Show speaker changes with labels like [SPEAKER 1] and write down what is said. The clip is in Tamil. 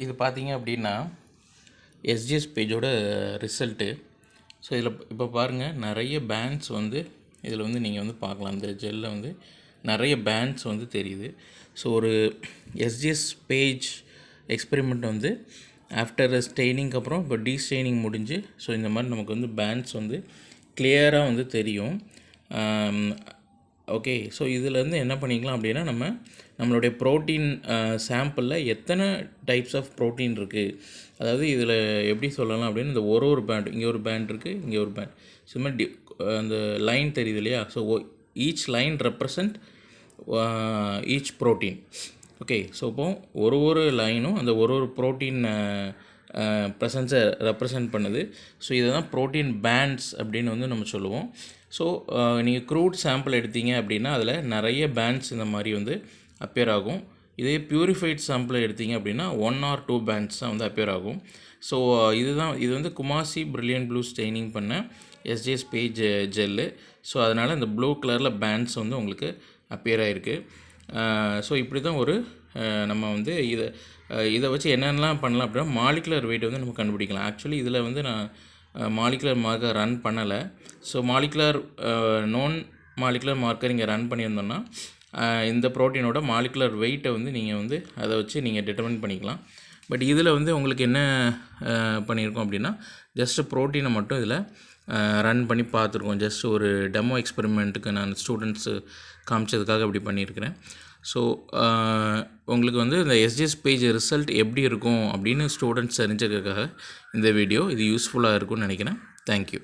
[SPEAKER 1] இது பார்த்தீங்க அப்படின்னா எஸ்ஜிஎஸ் பேஜோட ரிசல்ட்டு. ஸோ இதில் இப்போ பாருங்கள், நிறைய பேண்ட்ஸ் வந்து இதில் வந்து நீங்கள் வந்து பார்க்கலாம். இந்த ஜெல்லில் வந்து நிறைய பேண்ட்ஸ் வந்து தெரியுது. ஸோ ஒரு எஸ்ஜிஎஸ் பேஜ் எக்ஸ்பெரிமெண்ட் வந்து ஆஃப்டர் ஸ்டெய்னிங்க்கு அப்புறம் இப்போ டீஸ்டெய்னிங் முடிஞ்சு ஸோ இந்த மாதிரி நமக்கு வந்து பேண்ட்ஸ் வந்து கிளியராக வந்து தெரியும். ஓகே, ஸோ இதிலேருந்து என்ன பண்ணிக்கலாம் அப்படின்னா, நம்மளுடைய ப்ரோட்டீன் சாம்பிளில் எத்தனை டைப்ஸ் ஆஃப் ப்ரோட்டீன் இருக்குது, அதாவது இதில் எப்படி சொல்லலாம் அப்படின்னு, இந்த ஒரு பேண்ட், இங்கே ஒரு பேண்ட் இருக்குது, இங்கே ஒரு பேண்ட், ஸோ இது மாதிரி அந்த லைன் தெரியுது இல்லையா? So each line represent each protein. Okay, so இப்போது ஒரு லைனும் அந்த ஒரு ப்ரோட்டீன் ப்ரெசன்ஸை ரெப்ரசன்ட் பண்ணுது. ஸோ இதை தான் ப்ரோட்டீன் பேண்ட்ஸ் அப்படின்னு வந்து நம்ம சொல்லுவோம். ஸோ நீங்கள் க்ரூட் சாம்பிள் எடுத்தீங்க அப்படின்னா அதில் நிறைய பேண்ட்ஸ் இந்த மாதிரி வந்து அப்பியர் ஆகும். இதே ப்யூரிஃபைட் சாம்பிள் எடுத்தீங்க அப்படின்னா 1 or 2 பேண்ட்ஸ் தான் வந்து அப்பியர் ஆகும். ஸோ இது வந்து குமாசி பிரில்லியன்ட் ப்ளூ ஸ்டெய்னிங் பண்ண எஸ்ஜிஎஸ் பேஜ் ஜெல்லு. ஸோ அதனால் இந்த ப்ளூ கலரில் பேண்ட்ஸ் வந்து உங்களுக்கு அப்பியர் ஆகிருக்கு. ஸோ இப்படி தான் நம்ம வந்து இதை வச்சு என்னென்னலாம் பண்ணலாம் அப்படின்னா, மாலிகுலர் வெயிட் வந்து நம்ம கண்டுபிடிக்கலாம். ஆக்சுவலி இதில் வந்து நான் மாலிகுலர் மார்க்கர் ரன் பண்ணலை. ஸோ நோன் மாலிகுலர் மார்க்கர் இங்கே ரன் பண்ணியிருந்தோன்னா இந்த ப்ரோட்டீனோட மாலிகுலர் வெயிட்டை வந்து நீங்கள் வந்து அதை வச்சு நீங்கள் டிட்டர்மின் பண்ணிக்கலாம். பட் இதில் வந்து உங்களுக்கு என்ன பண்ணியிருக்கோம் அப்படின்னா, ஜஸ்ட்டு ப்ரோட்டீனை மட்டும் இதில் ரன் பண்ணி பார்த்துருக்கோம். ஜஸ்ட் ஒரு டெமோ எக்ஸ்பெரிமெண்ட்டுக்கு நான் ஸ்டூடெண்ட்ஸு காமிச்சதுக்காக இப்படி பண்ணியிருக்கிறேன். ஸோ உங்களுக்கு வந்து இந்த எஸ்ஜிஎஸ் பேஜ் ரிசல்ட் எப்படி இருக்கும் அப்படின்னு ஸ்டூடெண்ட்ஸ் தெரிஞ்சுக்கிறதுக்காக இந்த வீடியோ இது யூஸ்ஃபுல்லாக இருக்கும்னு நினைக்கிறேன். தேங்க்யூ.